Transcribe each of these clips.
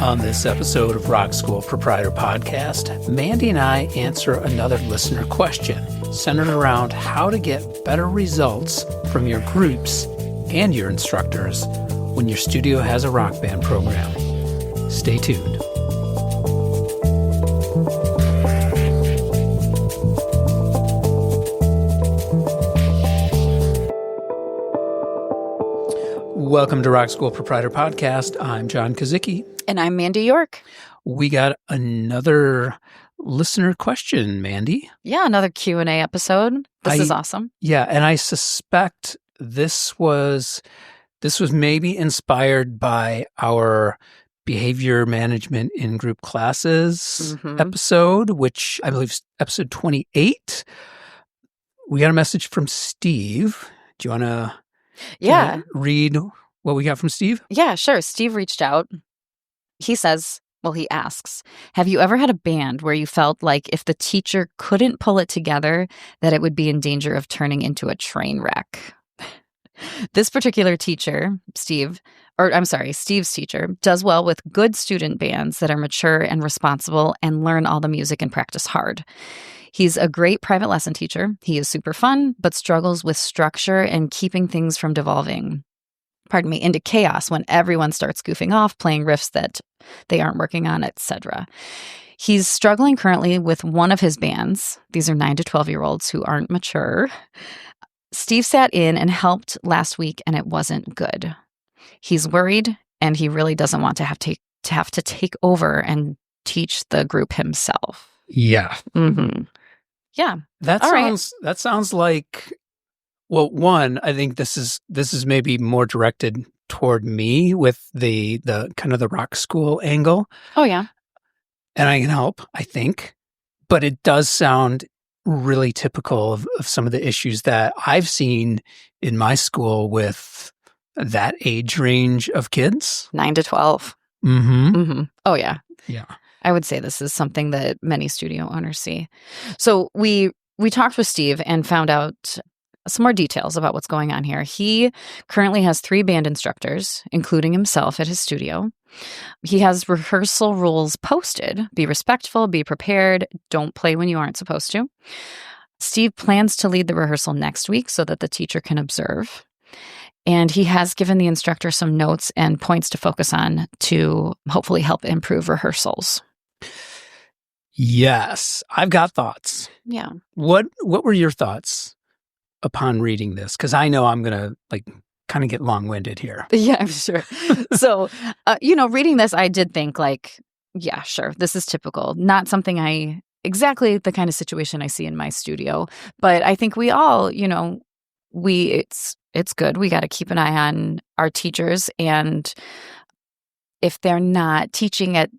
On this episode of Rock School Proprietor Podcast, Mandy and I answer another listener question centered around how to get better results from your groups and your instructors when your studio has a rock band program. Stay tuned. Welcome to Rock School Proprietor Podcast. I'm John Kazicki. And I'm Mandy York. We got another listener question, Mandy. Yeah, another Q&A episode. This is awesome. Yeah, and I suspect this was maybe inspired by our behavior management in group classes episode, which I believe is episode 28. We got a message from Steve. Do you want to read what we got from Steve? Yeah, sure. Steve reached out. He says, he asks, have you ever had a band where you felt like if the teacher couldn't pull it together, that it would be in danger of turning into a train wreck? This particular teacher, Steve's teacher, does well with good student bands that are mature and responsible and learn all the music and practice hard. He's a great private lesson teacher. He is super fun, but struggles with structure and keeping things from devolving into chaos when everyone starts goofing off, playing riffs that they aren't working on, etc. He's struggling currently with one of his bands. These are 9 to 12-year-olds who aren't mature. Steve sat in and helped last week, and it wasn't good. He's worried, and he really doesn't want to have to take over and teach the group himself. Yeah. Mm-hmm. Yeah. That sounds like, well, one, I think this is maybe more directed toward me with the kind of the rock school angle. Oh, yeah. And I can help, I think. But it does sound really typical of some of the issues that I've seen in my school with that age range of kids. 9 to 12. Mm-hmm. Mm-hmm. Oh, yeah. Yeah. I would say this is something that many studio owners see. So we talked with Steve and found out some more details about what's going on here. He currently has 3 band instructors, including himself at his studio. He has rehearsal rules posted. Be respectful, be prepared, don't play when you aren't supposed to. Steve plans to lead the rehearsal next week so that the teacher can observe. And he has given the instructor some notes and points to focus on to hopefully help improve rehearsals. Yes, I've got thoughts. Yeah. What were your thoughts upon reading this? Because I know I'm going to kind of get long-winded here. Yeah, I'm sure. So, reading this, I did think yeah, sure, this is typical. Not something exactly the kind of situation I see in my studio. But I think we all, it's good. We got to keep an eye on our teachers. And if they're not teaching at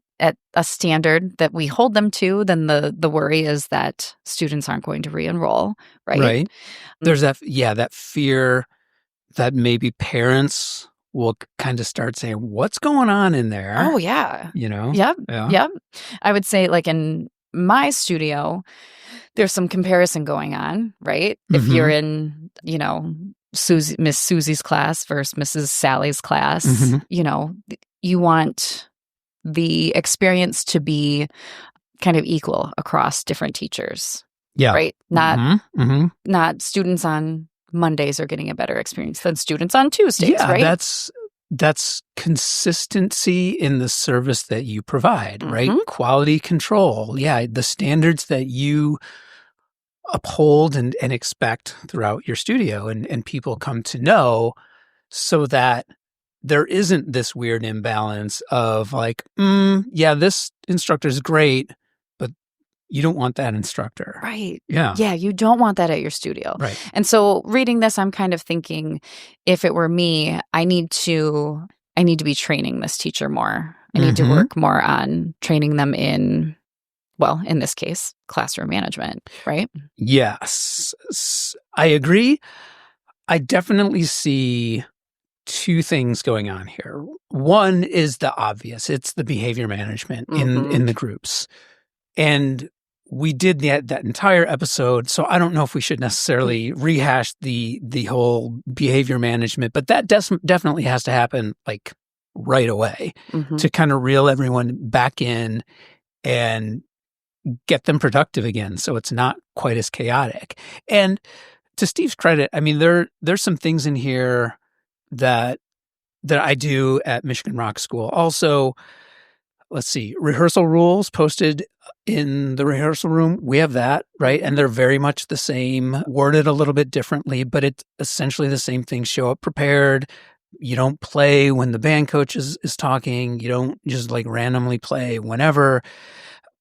a standard that we hold them to, then the worry is that students aren't going to re-enroll, right? Right. There's that fear that maybe parents will kind of start saying, what's going on in there? Oh, yeah. Yep. Yep. I would say in my studio, there's some comparison going on, right? Mm-hmm. If you're in, Miss Susie's class versus Mrs. Sally's class, you want the experience to be kind of equal across different teachers. Yeah. Right? Not students on Mondays are getting a better experience than students on Tuesdays, right? That's consistency in the service that you provide, right? Quality control. Yeah, the standards that you uphold and expect throughout your studio and people come to know, so that there isn't this weird imbalance of this instructor is great, but you don't want that instructor. Right. Yeah. Yeah, you don't want that at your studio. Right. And so reading this, I'm kind of thinking, if it were me, I need to be training this teacher more. I need to work more on training them in this case, classroom management, right? Yes. I agree. I definitely see 2 things going on here. One is the obvious. It's the behavior management in the groups. And we did that entire episode, so I don't know if we should necessarily rehash the whole behavior management, but that definitely has to happen right away to kind of reel everyone back in and get them productive again so it's not quite as chaotic. And to Steve's credit, I mean, there's some things in here that I do at Michigan Rock School. Also, let's see, rehearsal rules posted in the rehearsal room. We have that, right? And they're very much the same, worded a little bit differently, but it's essentially the same thing. Show up prepared. You don't play when the band coach is talking. You don't just like randomly play whenever.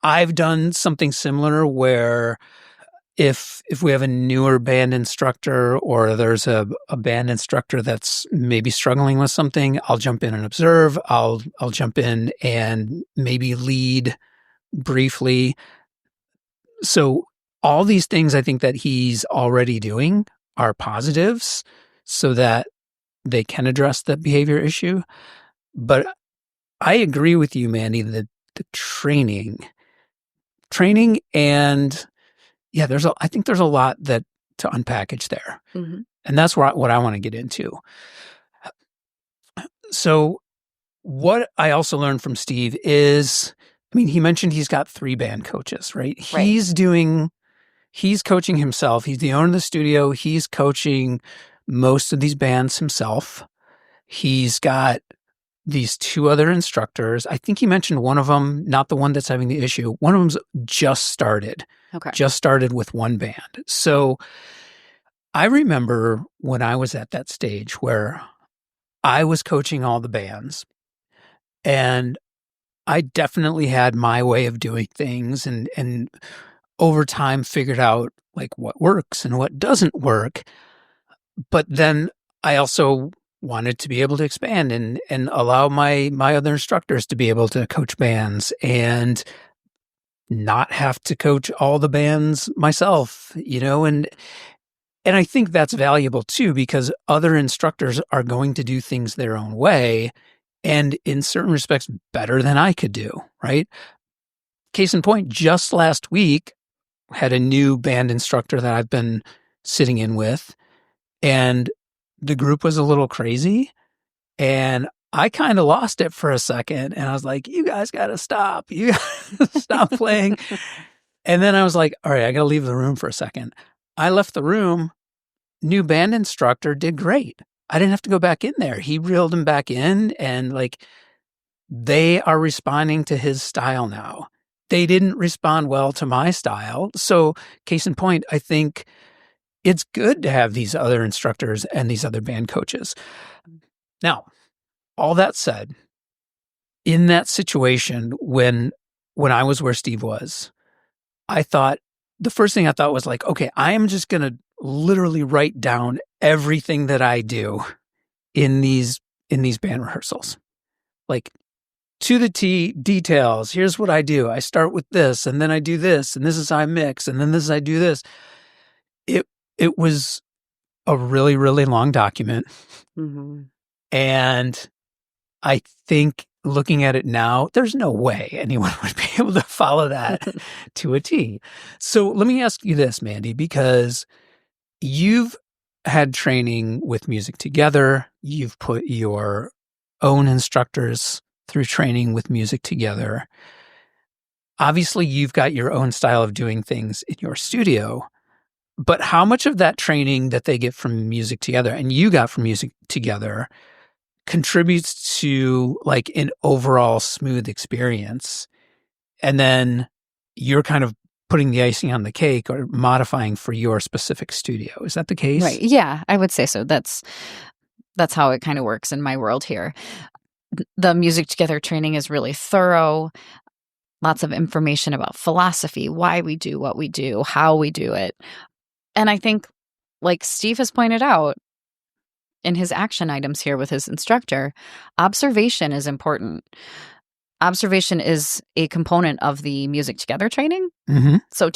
I've done something similar where if we have a newer band instructor or there's a band instructor that's maybe struggling with something, I'll jump in and observe. I'll jump in and maybe lead briefly. So all these things I think that he's already doing are positives so that they can address the behavior issue. But I agree with you, Mandy, that the training and yeah, I think there's a lot to unpackage there. And that's what I want to get into. So what I also learned from Steve is, I mean, he mentioned he's got 3 band coaches, right? He's coaching himself. He's the owner of the studio. He's coaching most of these bands himself. He's got these 2 other instructors. I think he mentioned one of them, not the one that's having the issue. One of them's just started. Okay. Just started with one band. So I remember when I was at that stage where I was coaching all the bands and I definitely had my way of doing things and over time figured out like what works and what doesn't work. But then I also wanted to be able to expand and allow my other instructors to be able to coach bands and not have to coach all the bands myself, and I think that's valuable too, because other instructors are going to do things their own way and in certain respects better than I could do, right? Case in point, just last week, had a new band instructor that I've been sitting in with, and the group was a little crazy, and I kind of lost it for a second, and I was like, you guys got to stop. You got to stop playing. And then I was like, all right, I got to leave the room for a second. I left the room. New band instructor did great. I didn't have to go back in there. He reeled them back in, and like they are responding to his style now. They didn't respond well to my style. So case in point, I think it's good to have these other instructors and these other band coaches. Now, all that said, in that situation, when I was where Steve was, the first thing I thought was like, okay, I am just going to literally write down everything that I do in these band rehearsals. Like to the T, details. Here's what I do. I start with this, and then I do this, and this is how I mix, and then this is I do this. It was a really, really long document. And I think looking at it now, there's no way anyone would be able to follow that to a T. So let me ask you this, Mandy, because you've had training with Music Together. You've put your own instructors through training with Music Together. Obviously, you've got your own style of doing things in your studio. But how much of that training that they get from Music Together and you got from Music Together contributes to like an overall smooth experience? And then you're kind of putting the icing on the cake or modifying for your specific studio. Is that the case? Right. Yeah, I would say so. That's how it kind of works in my world here. The Music Together training is really thorough. Lots of information about philosophy, why we do what we do, how we do it. And I think, like Steve has pointed out in his action items here with his instructor, observation is important. Observation is a component of the Music Together training. So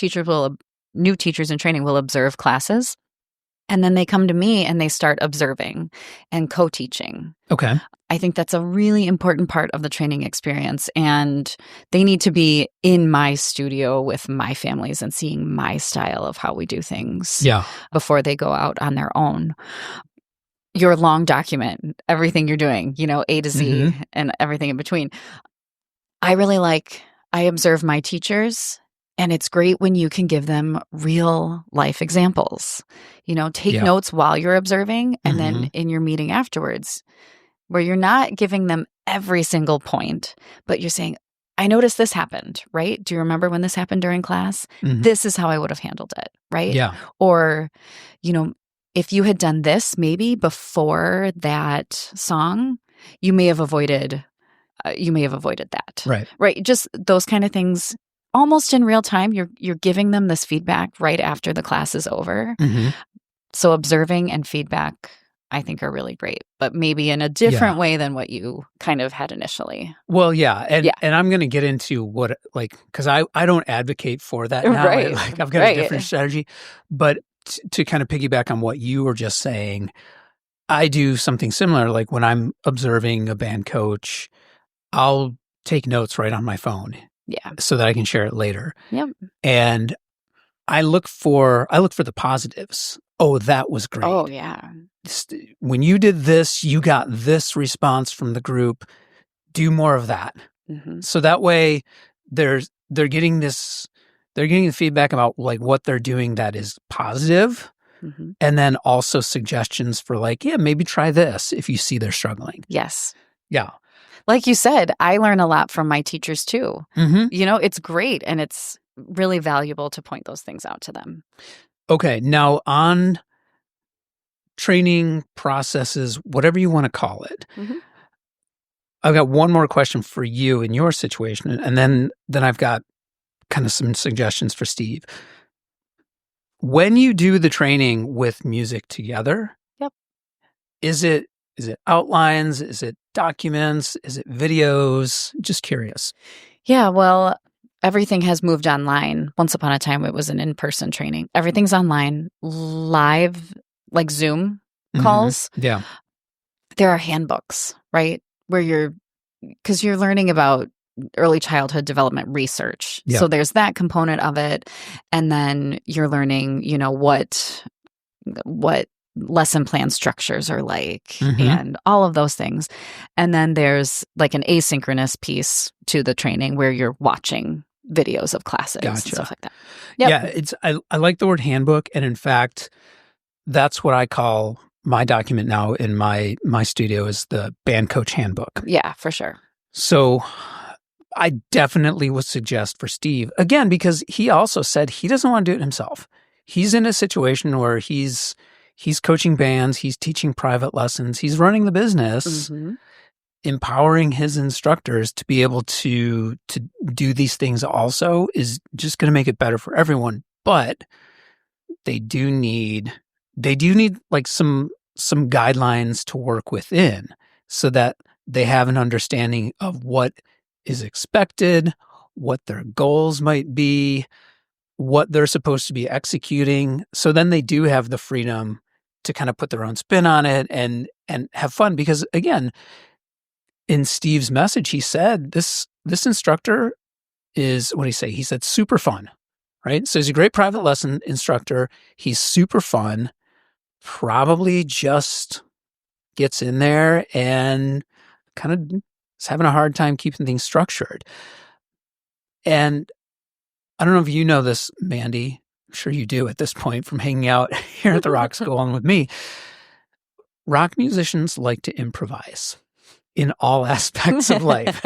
new teachers in training will observe classes, and then they come to me and they start observing and co-teaching. Okay. I think that's a really important part of the training experience, and they need to be in my studio with my families and seeing my style of how we do things before they go out on their own. your long document, everything you're doing, A to Z and everything in between. I observe my teachers, and it's great when you can give them real life examples. Take notes while you're observing, and then in your meeting afterwards, where you're not giving them every single point, but you're saying, I noticed this happened, right? Do you remember when this happened during class? This is how I would have handled it, right? Yeah. Or, if you had done this maybe before that song, you may have avoided that. Right. Just those kind of things, almost in real time. You're giving them this feedback right after the class is over. So observing and feedback, I think, are really great, but maybe in a different way than what you kind of had initially. Well, yeah. And I'm going to get into what, because I don't advocate for that now. Right. I've got a different strategy. But to kind of piggyback on what you were just saying, I do something similar. Like when I'm observing a band coach, I'll take notes right on my phone. Yeah. So that I can share it later. Yep. And I look for the positives. Oh, that was great. Oh, yeah. When you did this, you got this response from the group. Do more of that. So that way they're getting the feedback about like what they're doing that is positive. And then also suggestions for maybe try this if you see they're struggling. Yes. Yeah. Like you said, I learn a lot from my teachers too. It's great, and it's really valuable to point those things out to them. Okay. Now on training processes, whatever you want to call it, I've got one more question for you in your situation, and then I've got kind of some suggestions for Steve. When you do the training with music together, is it outlines? Is it documents? Is it videos? Just curious. Yeah, well, everything has moved online. Once upon a time, it was an in-person training. Everything's online, live, like Zoom calls. Yeah. There are handbooks, right? Because you're learning about early childhood development research. Yeah. So there's that component of it. And then you're learning, what lesson plan structures are like and all of those things. And then there's like an asynchronous piece to the training where you're watching videos of classes and stuff like that. Yeah, I like the word handbook. And in fact, that's what I call my document now in my studio is the band coach handbook. Yeah, for sure. So I definitely would suggest for Steve, again, because he also said he doesn't want to do it himself. He's in a situation where he's coaching bands, he's teaching private lessons, he's running the business, empowering his instructors to be able to do these things also is just going to make it better for everyone. But they do need like some guidelines to work within so that they have an understanding of what is expected, what their goals might be, what they're supposed to be executing. So then they do have the freedom to kind of put their own spin on it and have fun. Because again, in Steve's message, he said this instructor is, what did he say? He said super fun, right? So he's a great private lesson instructor. He's super fun, probably just gets in there and kind of is having a hard time keeping things structured. And I don't know if you know this, Mandy. I'm sure you do at this point from hanging out here at the Rock School and with me. Rock musicians like to improvise in all aspects of life.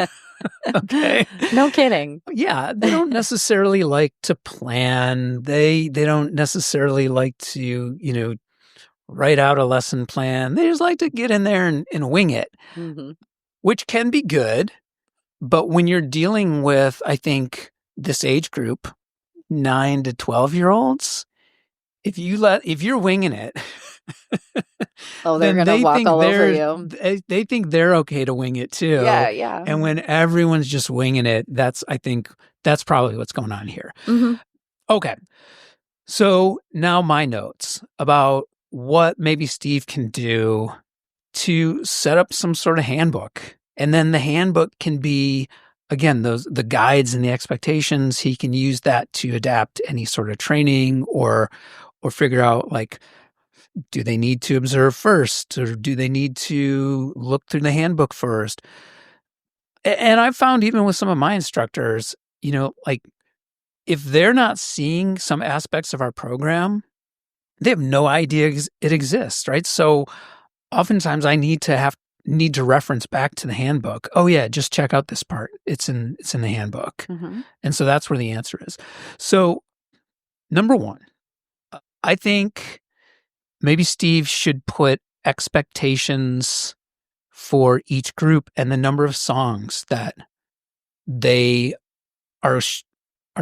Okay. No kidding. Yeah. They don't necessarily like to plan. They don't necessarily like to, write out a lesson plan. They just like to get in there and wing it, which can be good. But when you're dealing with, I think, this age group, 9 to 12-year-olds, if you're winging it, they're going to walk all over you. They think they're okay to wing it too. Yeah. And when everyone's just winging it, I think that's probably what's going on here. Okay. So now my notes about what maybe Steve can do to set up some sort of handbook. And then the handbook can be, again, the guides and the expectations. He can use that to adapt any sort of training or figure out like Do they need to observe first, or do they need to look through the handbook first? And I've found even with some of my instructors, like if they're not seeing some aspects of our program, they have no idea it exists, right? So oftentimes I need to reference back to the handbook. Oh yeah, just check out this part. It's in the handbook. Mm-hmm. And so that's where the answer is. So number one, I think maybe Steve should put expectations for each group and the number of songs that they are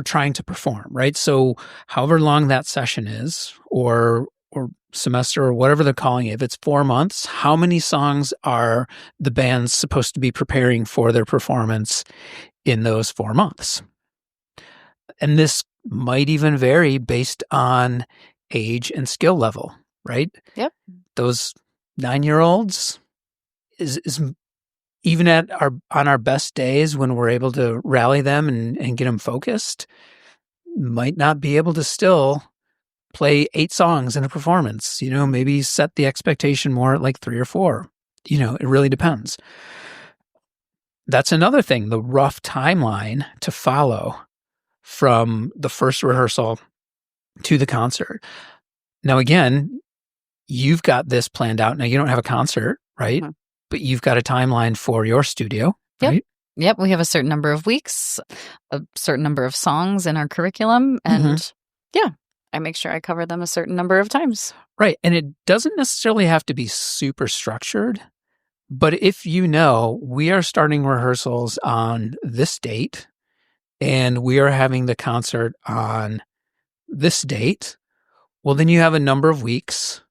trying to perform, right? So however long that session is, or semester, or whatever they're calling it, if it's 4 months, how many songs are the bands supposed to be preparing for their performance in those 4 months? And this might even vary based on age and skill level, right? Yep. Those 9-year-olds is even on our best days when we're able to rally them and get them focused, might not be able to still play 8 songs in a performance. Maybe set the expectation more at like 3 or 4. It really depends. That's another thing, the rough timeline to follow from the first rehearsal to the concert. Now, again, you've got this planned out. Now, you don't have a concert, right? Mm-hmm. But you've got a timeline for your studio, right? Yep. We have a certain number of weeks, a certain number of songs in our curriculum. And I make sure I cover them a certain number of times. Right. And it doesn't necessarily have to be super structured. But if we are starting rehearsals on this date and we are having the concert on this date, well, then you have a number of weeks.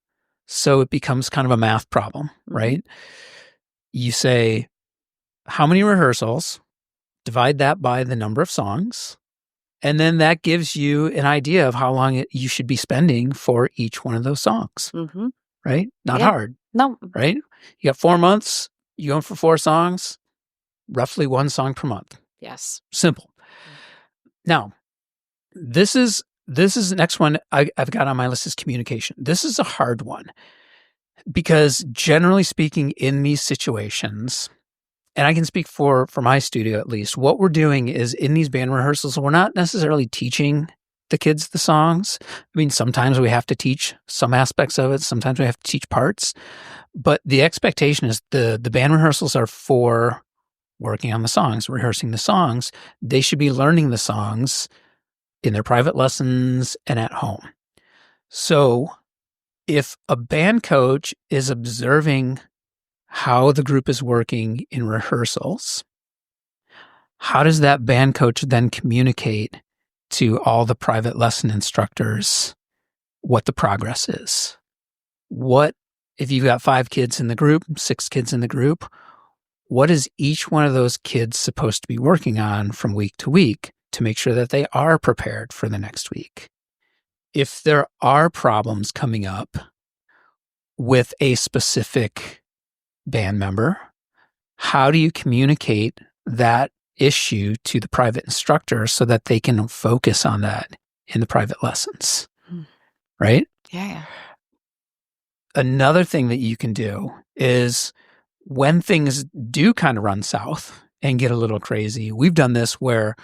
So it becomes kind of a math problem, right? You say, how many rehearsals? Divide that by the number of songs. And then that gives you an idea of how long you should be spending for each one of those songs, right? Not hard. No. Right? You got 4 months, you going for 4 songs, roughly 1 song per month. Yes. Simple. Now, this is the next one I've got on my list is communication. This is a hard one because generally speaking in these situations, and I can speak for my studio at least, what we're doing is in these band rehearsals, we're not necessarily teaching the kids the songs. I mean, sometimes we have to teach some aspects of it. Sometimes we have to teach parts. But the expectation is the band rehearsals are for working on the songs, rehearsing the songs. They should be learning the songs in their private lessons and at home. So if a band coach is observing how the group is working in rehearsals, how does that band coach then communicate to all the private lesson instructors what the progress is? What, if you've got 5 kids in the group, 6 kids in the group, what is each one of those kids supposed to be working on from week to week to make sure that they are prepared for the next week? If there are problems coming up with a specific band member, how do you communicate that issue to the private instructor so that they can focus on that in the private lessons? Right? Yeah. Another thing that you can do is when things do kind of run south and get a little crazy, we've done this where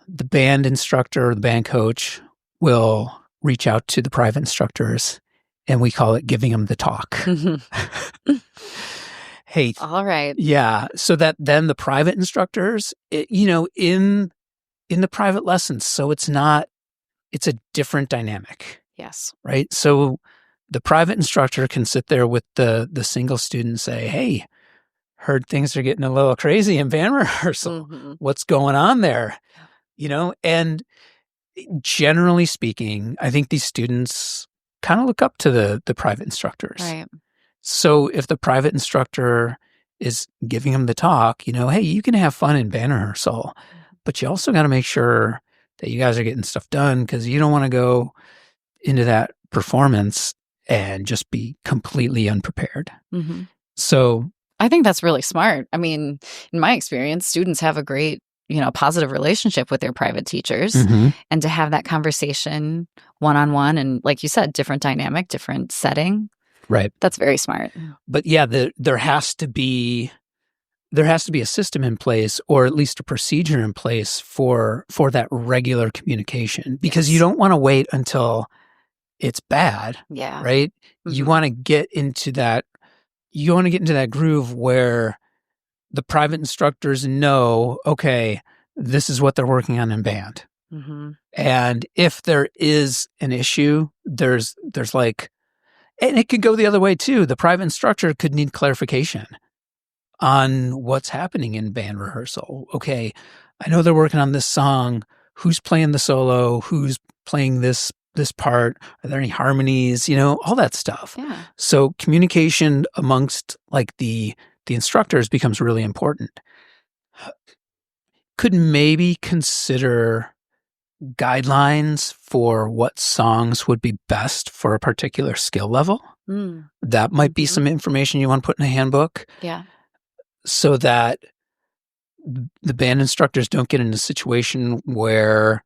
the band instructor or the band coach will reach out to the private instructors and we call it giving them the talk. Hey. All right. Yeah. So that then the private instructors, in the private lessons, so it's a different dynamic. Yes. Right. So the private instructor can sit there with the single student and say, hey, heard things are getting a little crazy in band rehearsal. What's going on there? And generally speaking, I think these students kind of look up to the private instructors. Right. So if the private instructor is giving them the talk, hey, you can have fun in band rehearsal, but you also got to make sure that you guys are getting stuff done because you don't want to go into that performance and just be completely unprepared. So I think that's really smart. I mean, in my experience, students have a great, positive relationship with their private teachers. And to have that conversation one-on-one and, like you said, different dynamic, different setting. Right. That's very smart. But yeah, there has to be a system in place, or at least a procedure in place for that regular communication, because you don't want to wait until it's bad. Yeah. Right. You want to get into that. You want to get into that groove where the private instructors know, okay, this is what they're working on in band. And if there is an issue, there's like, and it could go the other way too. The private instructor could need clarification on what's happening in band rehearsal. Okay, I know they're working on this song. Who's playing the solo? Who's playing this part? Are there any harmonies? All that stuff. Yeah. So communication amongst like the instructors becomes really important. Could maybe consider guidelines for what songs would be best for a particular skill level. That might be some information you want to put in a handbook. Yeah. So that the band instructors don't get in a situation where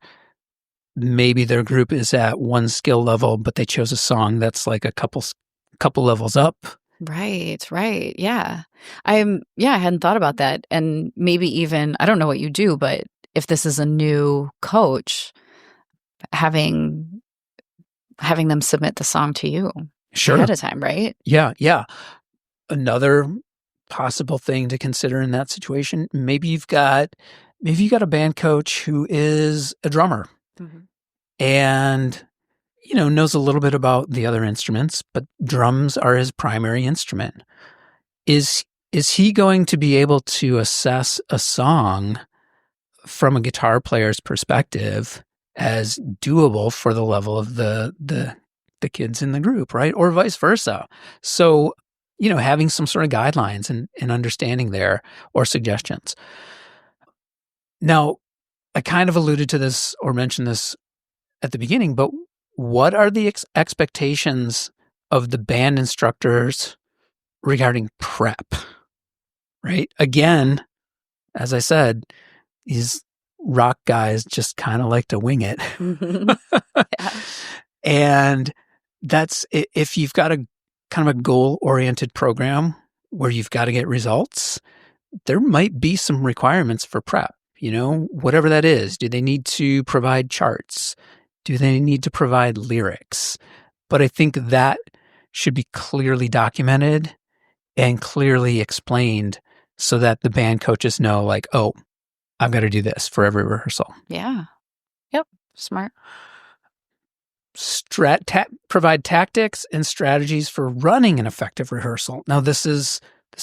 maybe their group is at one skill level, but they chose a song that's like a couple levels up. Right. Yeah. I hadn't thought about that. And maybe even, I don't know what you do, but if this is a new coach, having them submit the song to you ahead of time, right? Yeah. Another possible thing to consider in that situation, maybe you've got a band coach who is a drummer and knows a little bit about the other instruments, but drums are his primary instrument. Is he going to be able to assess a song from a guitar player's perspective as doable for the level of the kids in the group, right? Or vice versa. So, having some sort of guidelines and understanding there, or suggestions. Now, I kind of alluded to this or mentioned this at the beginning, but what are the expectations of the band instructors regarding prep, right? Again, as I said, these rock guys just kind of like to wing it. Yeah. And that's, if you've got a kind of a goal-oriented program where you've got to get results, there might be some requirements for prep, whatever that is. Do they need to provide charts? Do they need to provide lyrics? But I think that should be clearly documented and clearly explained so that the band coaches know, like, oh, I've got to do this for every rehearsal. Yeah. Yep. Smart. Provide tactics and strategies for running an effective rehearsal. Now, this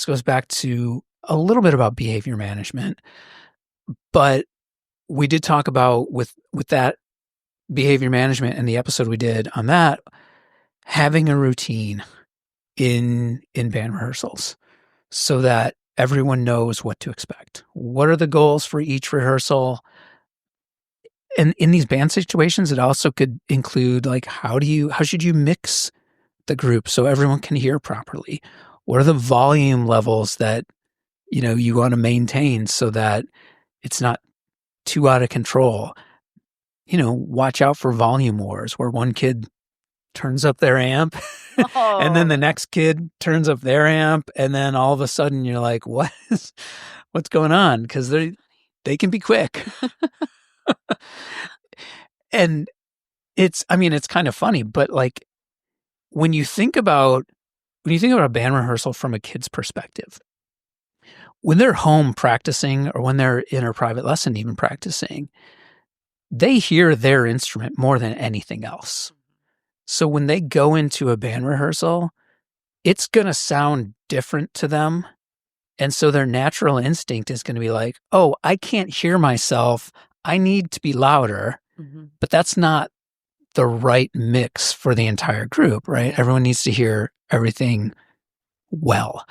goes back to a little bit about behavior management, but we did talk about with that behavior management and the episode we did on that, having a routine in band rehearsals so that everyone knows what to expect. What are the goals for each rehearsal? And in these band situations, it also could include, like, how should you mix the group so everyone can hear properly? What are the volume levels that, you want to maintain so that it's not too out of control? Watch out for volume wars where one kid turns up their amp and then the next kid turns up their amp. And then all of a sudden you're like, what's going on? Because they can be quick. And it's kind of funny, but like when you think about a band rehearsal from a kid's perspective, when they're home practicing or when they're in a private lesson even practicing, they hear their instrument more than anything else. So when they go into a band rehearsal, it's going to sound different to them. And so their natural instinct is going to be like, oh, I can't hear myself. I need to be louder. But that's not the right mix for the entire group, right? Everyone needs to hear everything well.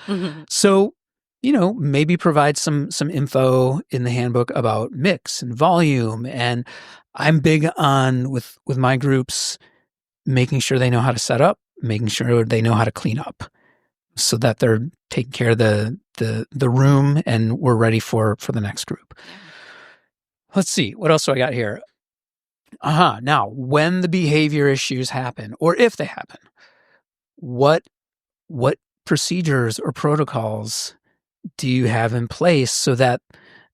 So, maybe provide some info in the handbook about mix and volume. And I'm big on with my groups, making sure they know how to set up, making sure they know how to clean up so that they're taking care of the room and we're ready for the next group. Let's see. What else do I got here? Now, when the behavior issues happen, or if they happen, what procedures or protocols do you have in place so that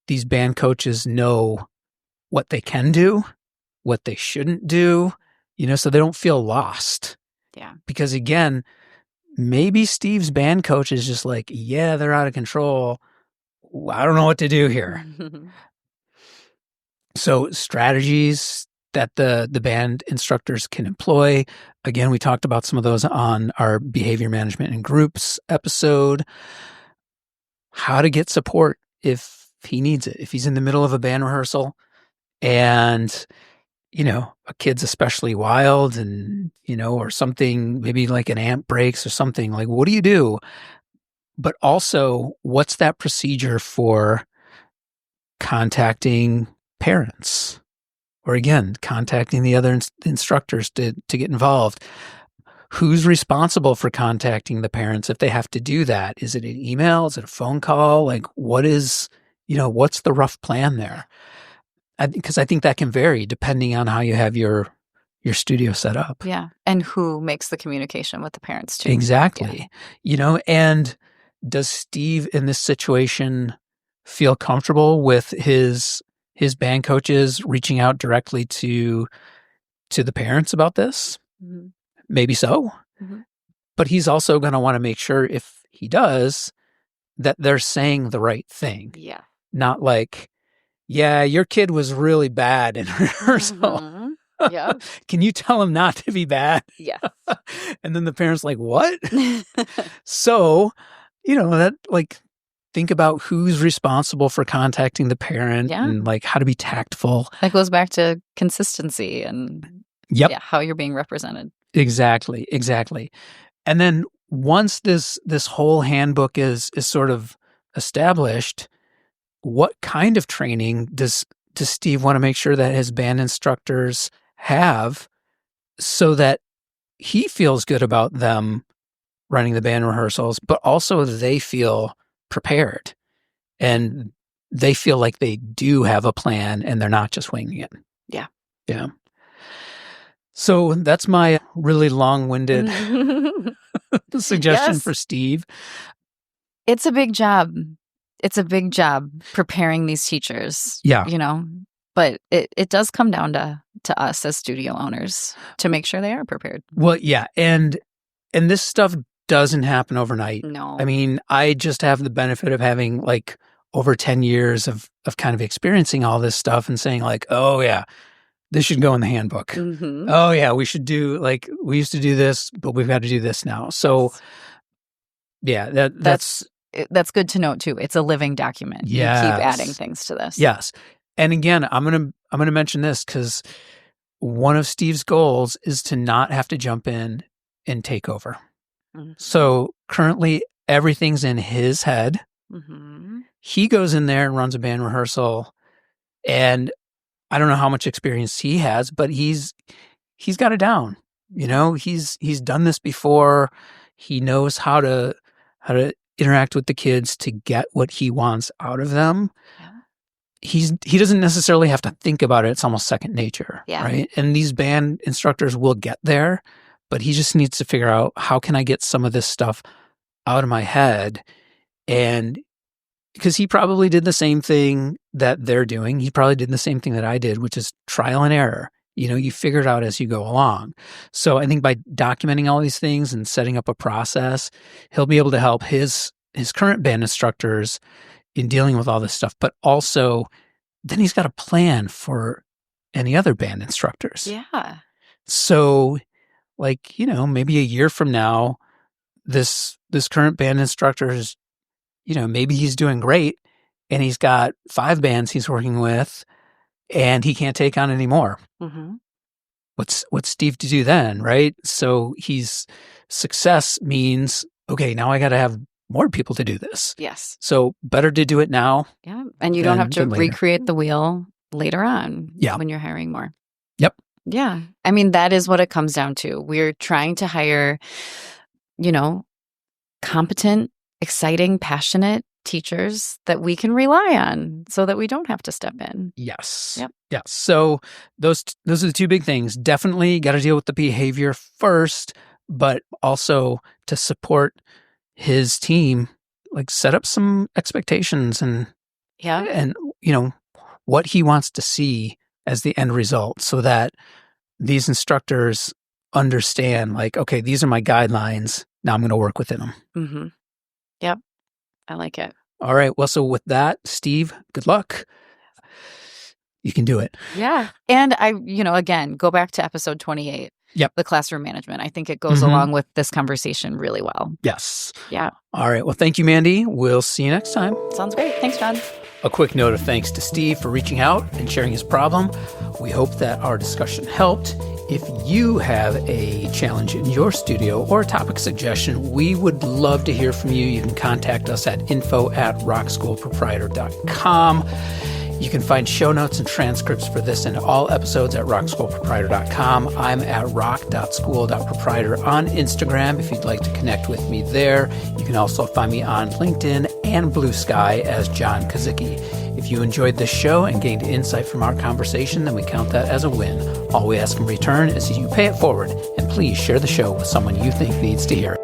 these band coaches know what they can do, what they shouldn't do, so they don't feel lost? Yeah. Because again, maybe Steve's band coach is just like, yeah, they're out of control. I don't know what to do here. So strategies that the band instructors can employ. Again, we talked about some of those on our behavior management in groups episode. How to get support if he needs it. If he's in the middle of a band rehearsal and, a kid's especially wild and, or something, maybe like an amp breaks or something, like, what do you do? But also, what's that procedure for contacting parents? Or again, contacting the other instructors to get involved. Who's responsible for contacting the parents if they have to do that? Is it an email? Is it a phone call? Like, what's the rough plan there? Because I think that can vary depending on how you have your studio set up. Yeah. And who makes the communication with the parents too. Exactly. And does Steve in this situation feel comfortable with his band coaches reaching out directly to the parents about this? Mm-hmm. Maybe so. Mm-hmm. But he's also going to want to make sure if he does that they're saying the right thing. Yeah. Not like, yeah, your kid was really bad in rehearsal. Mm-hmm. Yeah. Can you tell him not to be bad? Yeah. And then the parent's like, what? So, that like, think about who's responsible for contacting the parent and like how to be tactful. That goes back to consistency and how you're being represented. Exactly. And then once this whole handbook is sort of established, what kind of training does Steve want to make sure that his band instructors have so that he feels good about them running the band rehearsals, but also they feel prepared and they feel like they do have a plan and they're not just winging it? Yeah. So that's my really long-winded suggestion for Steve. It's a big job. It's a big job preparing these teachers. Yeah. But it does come down to us as studio owners to make sure they are prepared. Well, yeah. And this stuff doesn't happen overnight. No. I mean, I just have the benefit of having like over 10 years of kind of experiencing all this stuff and saying like, oh yeah, this should go in the handbook. Mm-hmm. Oh yeah, we should do we used to do this, but we've got to do this now. So yeah, that's good to note too. It's a living document. Yes. You keep adding things to this. Yes. And again, I'm going to mention this because one of Steve's goals is to not have to jump in and take over. Mm-hmm. So currently everything's in his head. Mm-hmm. He goes in there and runs a band rehearsal, and I don't know how much experience he has, but he's got it down. He's done this before. He knows how to interact with the kids to get what he wants out of them. Yeah. He doesn't necessarily have to think about it. It's almost second nature, right? And these band instructors will get there, but he just needs to figure out, how can I get some of this stuff out of my head? And because he probably did the same thing that they're doing. He probably did the same thing that I did, which is trial and error. You figure it out as you go along. So I think by documenting all these things and setting up a process, he'll be able to help his current band instructors in dealing with all this stuff. But also, then he's got a plan for any other band instructors. Yeah. So, maybe a year from now, this current band instructor is, maybe he's doing great and he's got 5 bands he's working with and he can't take on any more. Mm-hmm. What's Steve to do then, right? So success means, okay, now I got to have more people to do this. Yes. So better to do it now. Yeah. And you don't have to recreate the wheel later on when you're hiring more. Yep. Yeah. I mean, that is what it comes down to. We're trying to hire, competent exciting, passionate teachers that we can rely on so that we don't have to step in. Yes. Yep. Yes. So those are the two big things. Definitely got to deal with the behavior first, but also to support his team, like set up some expectations and what he wants to see as the end result so that these instructors understand, like, okay, these are my guidelines. Now I'm going to work within them. Mm-hmm. Yep. I like it. All right. Well, so with that, Steve, good luck. You can do it. Yeah. And again, go back to episode 28. Yep. The classroom management. I think it goes along with this conversation really well. Yes. Yeah. All right. Well, thank you, Mandy. We'll see you next time. Sounds great. Thanks, John. A quick note of thanks to Steve for reaching out and sharing his problem. We hope that our discussion helped. If you have a challenge in your studio or a topic suggestion, we would love to hear from you. You can contact us at info@rockschoolproprietor.com. You can find show notes and transcripts for this and all episodes at rockschoolproprietor.com. I'm at rock.school.proprietor on Instagram if you'd like to connect with me there. You can also find me on LinkedIn and Blue Sky as John Kazicki. If you enjoyed this show and gained insight from our conversation, then we count that as a win. All we ask in return is that you pay it forward, and please share the show with someone you think needs to hear it.